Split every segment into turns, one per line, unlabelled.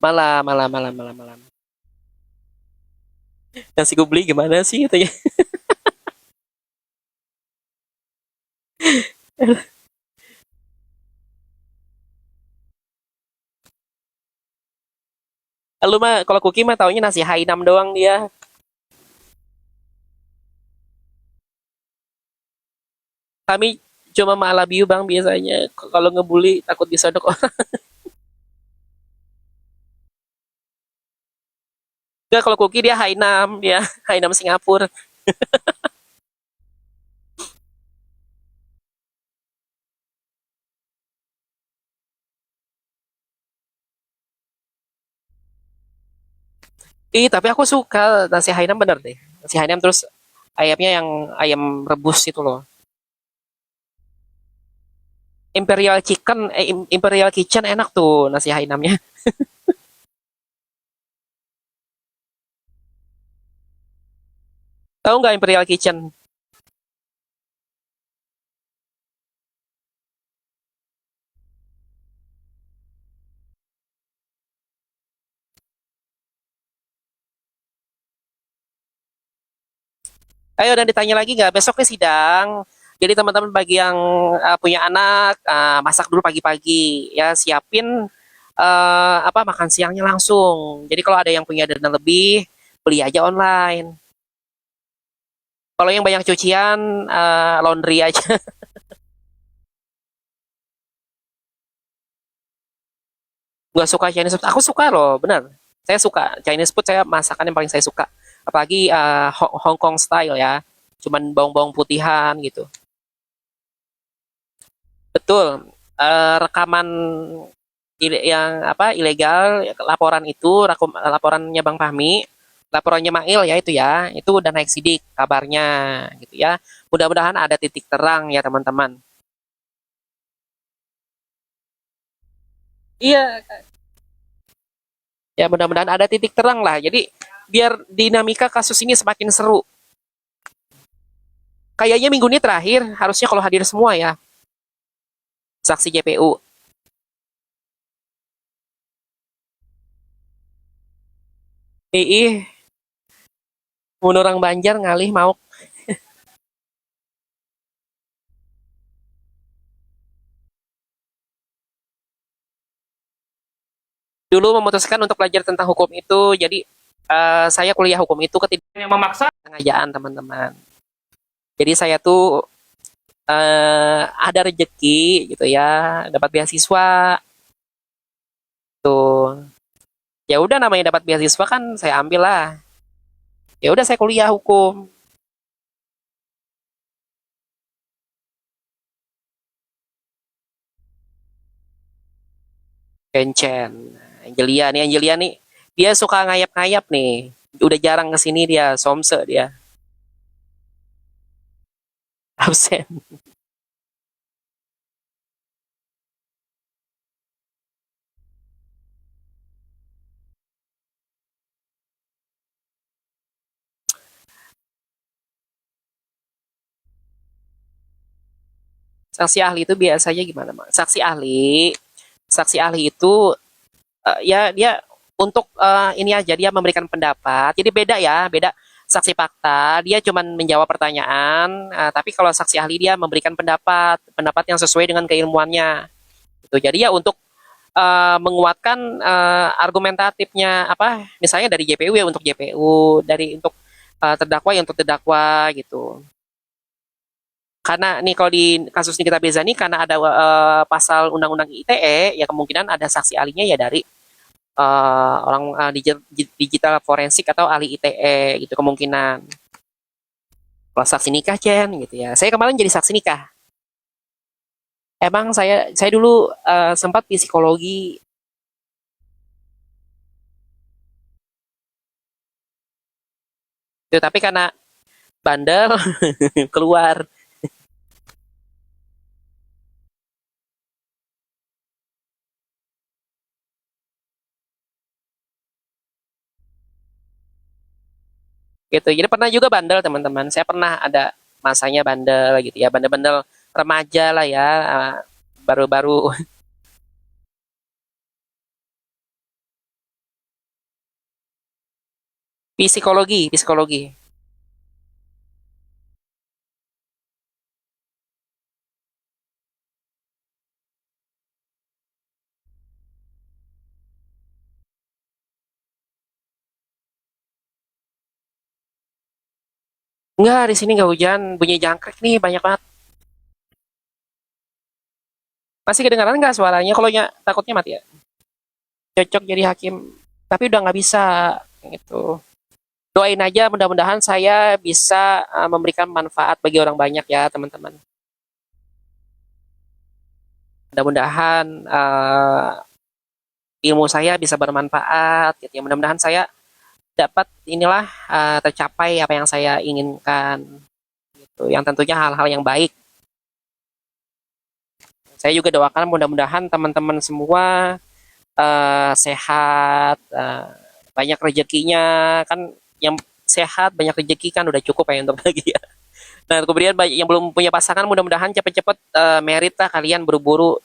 Malam, malam, malam, malam, malam. Nasi gubli gimana sih katanya? Lu mah kalau Kuki mah taunya nasi Hainam doang dia. Kami cuma malabiu bang biasanya. Kalau ngebully takut disodok orang. Enggak, kalau Kuki dia Hainam, dia Hainam Singapura. Ih, tapi aku suka nasi Hainam bener deh. Nasi Hainam terus ayamnya yang ayam rebus itu loh. Imperial Kitchen enak tuh nasi Hainamnya. Tahu nggak Imperial Kitchen? Ayo dan ditanya lagi nggak? Besok nih sidang. Jadi teman-teman bagi yang punya anak, masak dulu pagi-pagi ya, siapin apa makan siangnya langsung. Jadi kalau ada yang punya dana lebih, beli aja online. Kalau yang banyak cucian, laundry aja. Nggak suka Chinese food. Aku suka loh, bener. Saya suka Chinese food. Saya masakan yang paling saya suka. Apalagi Hong Kong style ya. Cuman bawang-bawang putihan gitu. Betul. Rekaman yang apa ilegal laporan itu laporannya Bang Fahmi, laporannya Mail ya itu udah naik sidik kabarnya gitu ya. Mudah-mudahan ada titik terang ya teman-teman. Iya, ya mudah-mudahan ada titik terang lah. Jadi biar dinamika kasus ini semakin seru. Kayaknya minggu ini terakhir harusnya kalau hadir semua ya saksi JPU. Ih, mun orang Banjar ngalih mau dulu memutuskan untuk belajar tentang hukum itu. Jadi saya kuliah hukum itu ketidak yang memaksa pengajaan teman-teman. Jadi saya tuh ada rejeki gitu ya, dapat beasiswa tuh. Ya udah namanya dapat beasiswa kan saya ambil lah. Ya udah saya kuliah hukum. Kencen. Angelia nih, dia suka ngayap-ngayap nih. Udah jarang kesini dia, somse dia, absen. Saksi ahli itu biasanya gimana, Mak? Saksi ahli itu ya dia untuk ini aja dia memberikan pendapat. Jadi beda ya, beda saksi fakta, dia cuma menjawab pertanyaan, tapi kalau saksi ahli dia memberikan pendapat yang sesuai dengan keilmuannya. Gitu. Jadi ya untuk menguatkan argumentatifnya apa, misalnya dari JPU ya untuk JPU, dari untuk terdakwa ya untuk terdakwa gitu. Karena nih kalau di kasus Nikita Bezani karena ada pasal undang-undang ITE ya kemungkinan ada saksi ahlinya ya dari orang digital forensik atau ahli ITE gitu kemungkinan. Kalau saksi nikah Chen gitu ya. Saya kemarin jadi saksi nikah. Emang saya dulu sempat di psikologi gitu, tapi karena bandel keluar gitu. Jadi pernah juga bandel teman-teman. Saya pernah ada masanya bandel gitu ya, bandel-bandel remaja lah ya, baru-baru Psikologi, psikologi. Enggak, di sini nggak hujan, bunyi jangkrik nih banyak banget. Masih kedengaran nggak suaranya? Kalau takutnya mati ya. Cocok jadi hakim, tapi udah nggak bisa gitu. Doain aja mudah-mudahan saya bisa memberikan manfaat bagi orang banyak ya teman-teman. Mudah-mudahan ilmu saya bisa bermanfaat gitu ya. Mudah-mudahan saya dapat inilah tercapai apa yang saya inginkan gitu. Yang tentunya hal-hal yang baik. Saya juga doakan mudah-mudahan teman-teman semua sehat, banyak rezekinya kan, yang sehat banyak rezeki kan udah cukup ya untuk bahagia. Nah, kemudian yang belum punya pasangan mudah-mudahan cepet-cepet merit lah kalian buru-buru.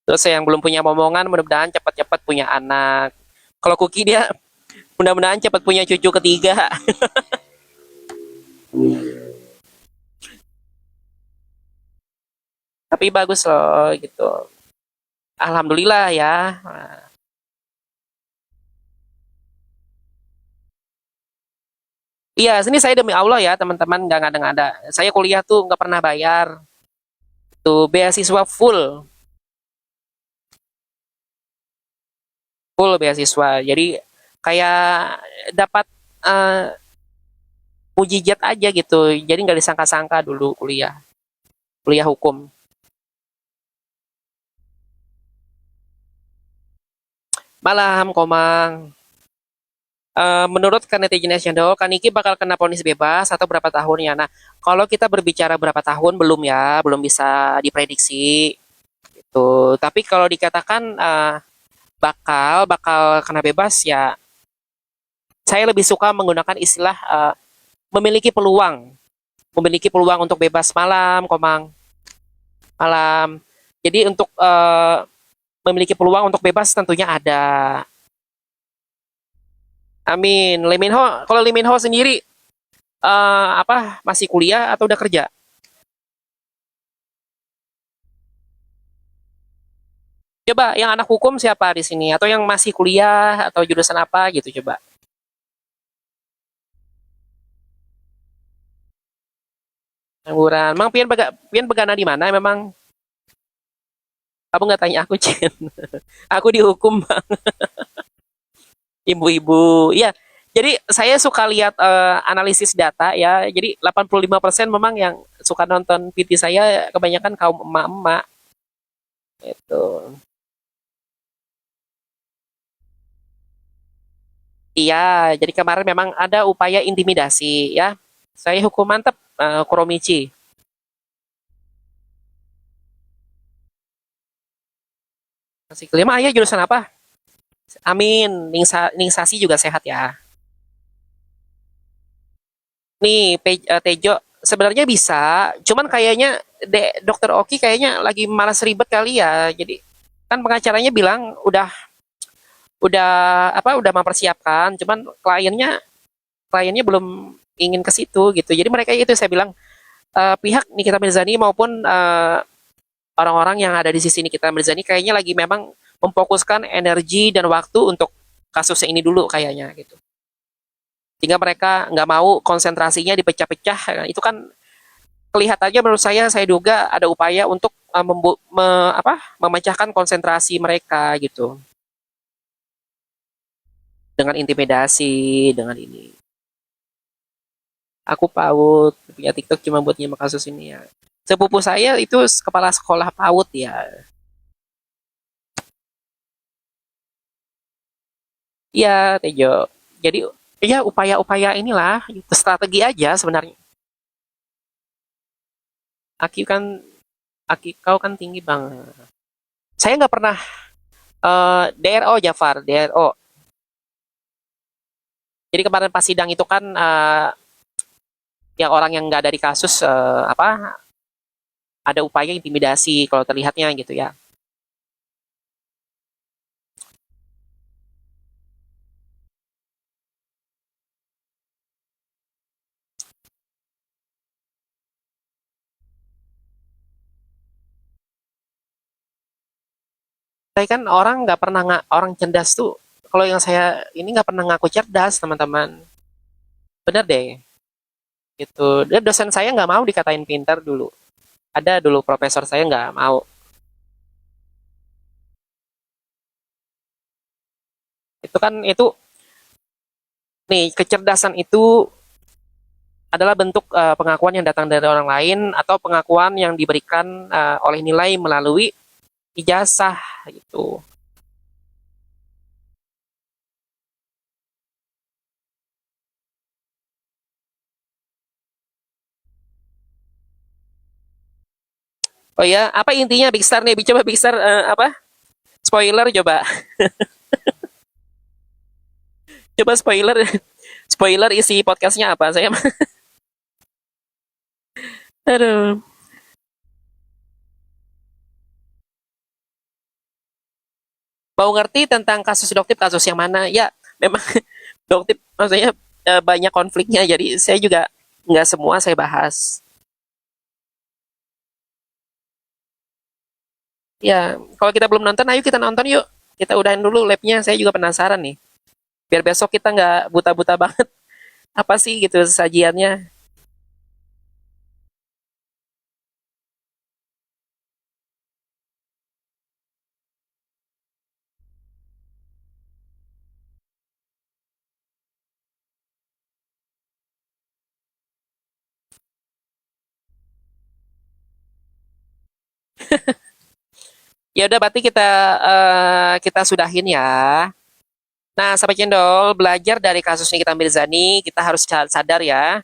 Terus yang belum punya momongan mudah-mudahan cepet-cepet punya anak. Kalau Kuki dia mudah-mudahan cepet punya cucu ketiga. Tapi bagus loh gitu. Alhamdulillah ya. Iya, sini saya demi Allah ya teman-teman, nggak ngada-ngada. Saya kuliah tuh nggak pernah bayar. Tuh beasiswa full beasiswa. Jadi kayak dapat uh, mujizat aja gitu. Jadi nggak disangka-sangka dulu kuliah, kuliah hukum. Malam, Komang. Menurut netizen nasional, Kaniki bakal kena vonis bebas atau berapa tahun ya? Nah, kalau kita berbicara berapa tahun belum ya, belum bisa diprediksi. Gitu. Tapi kalau dikatakan bakal bakal kena bebas ya, saya lebih suka menggunakan istilah memiliki peluang, memiliki peluang untuk bebas malam, Komang, malam. Jadi untuk memiliki peluang untuk bebas tentunya ada. Amin. Leminho, kalau Leminho sendiri apa masih kuliah atau udah kerja? Coba yang anak hukum siapa di sini atau yang masih kuliah atau jurusan apa gitu coba. Ngangguran. Mang pian begana di mana memang? Kamu nggak tanya aku, Cen. Aku dihukum, Bang. Ibu-ibu. Iya. Jadi saya suka lihat analisis data ya. Jadi 85% memang yang suka nonton PT saya kebanyakan kaum emak-emak itu. Iya, jadi kemarin memang ada upaya intimidasi ya. Saya hukum mantep Kuromichi. Masih kelima, ayah jurusan apa? Amin, Ningsasi juga sehat ya. Nih, Tejo, sebenarnya bisa, cuman kayaknya Dokter Oki kayaknya lagi malas ribet kali ya. Jadi kan pengacaranya bilang udah udah mempersiapkan, cuman kliennya belum ingin ke situ gitu. Jadi mereka itu saya bilang pihak Nikita Mirzani maupun orang-orang yang ada di sisi Nikita Mirzani kayaknya lagi memang memfokuskan energi dan waktu untuk kasusnya ini dulu kayaknya gitu. Sehingga mereka nggak mau konsentrasinya dipecah-pecah. Itu kan kelihatannya menurut saya duga ada upaya untuk memecahkan konsentrasi mereka gitu dengan intimidasi dengan ini. Aku PAUD punya TikTok cuma buat nyimak kasus ini ya. Sepupu saya itu kepala sekolah PAUD ya. Iya, Tejo. Jadi ya upaya-upaya inilah gitu, strategi aja sebenarnya. Aki kan Aki kau kan tinggi bang. Saya nggak pernah DRO Jafar DRO. Jadi kemarin pas sidang itu kan yang orang yang nggak dari kasus ada upaya intimidasi kalau terlihatnya gitu ya. Saya kan orang nggak pernah orang cerdas tuh. Kalau yang saya ini nggak pernah ngaku cerdas, teman-teman. Bener deh. Gitu. Dan dosen saya nggak mau dikatain pintar dulu. Ada dulu profesor saya nggak mau. Itu kan itu nih kecerdasan itu adalah bentuk pengakuan yang datang dari orang lain atau pengakuan yang diberikan oleh nilai melalui ijazah gitu. Oh ya, apa intinya Big Star nih? Coba Big Star apa? Spoiler coba. Coba spoiler. Spoiler isi podcastnya apa? Saya aduh. Mau ngerti tentang kasus Doktip kasus yang mana? Ya, memang Doktip maksudnya banyak konfliknya. Jadi saya juga nggak semua saya bahas. Ya, kalau kita belum nonton, ayo kita nonton yuk. Kita udahin dulu labnya. Saya juga penasaran nih. Biar besok kita nggak buta-buta banget. Apa sih gitu sajiannya? Ya udah berarti kita sudahin ya. Nah, sahabat cendol, belajar dari kasus Nikita Mirzani, kita harus sadar ya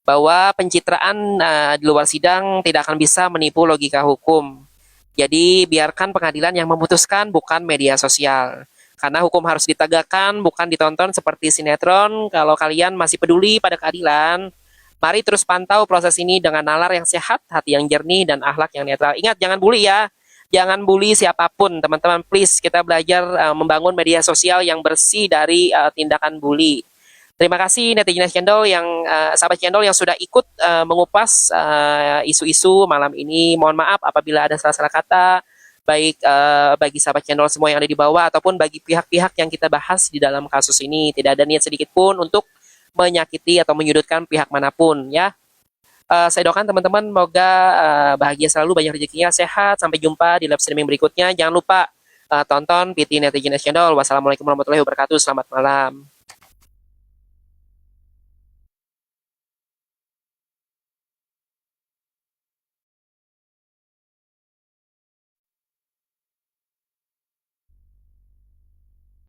bahwa pencitraan di luar sidang tidak akan bisa menipu logika hukum. Jadi, biarkan pengadilan yang memutuskan, bukan media sosial. Karena hukum harus ditegakkan, bukan ditonton seperti sinetron. Kalau kalian masih peduli pada keadilan, mari terus pantau proses ini dengan nalar yang sehat, hati yang jernih, dan akhlak yang netral. Ingat, jangan bully ya. Jangan bully siapapun, teman-teman. Please, kita belajar membangun media sosial yang bersih dari tindakan bully. Terima kasih netizen Cendol yang sahabat Cendol yang sudah ikut mengupas isu-isu malam ini. Mohon maaf apabila ada salah-salah kata, baik bagi sahabat Cendol semua yang ada di bawah ataupun bagi pihak-pihak yang kita bahas di dalam kasus ini. Tidak ada niat sedikit pun untuk menyakiti atau menyudutkan pihak manapun ya. Saya doakan teman-teman semoga bahagia selalu, banyak rezekinya, sehat. Sampai jumpa di live streaming berikutnya. Jangan lupa tonton PT Netizen Channel. Wassalamualaikum warahmatullahi wabarakatuh. Selamat malam.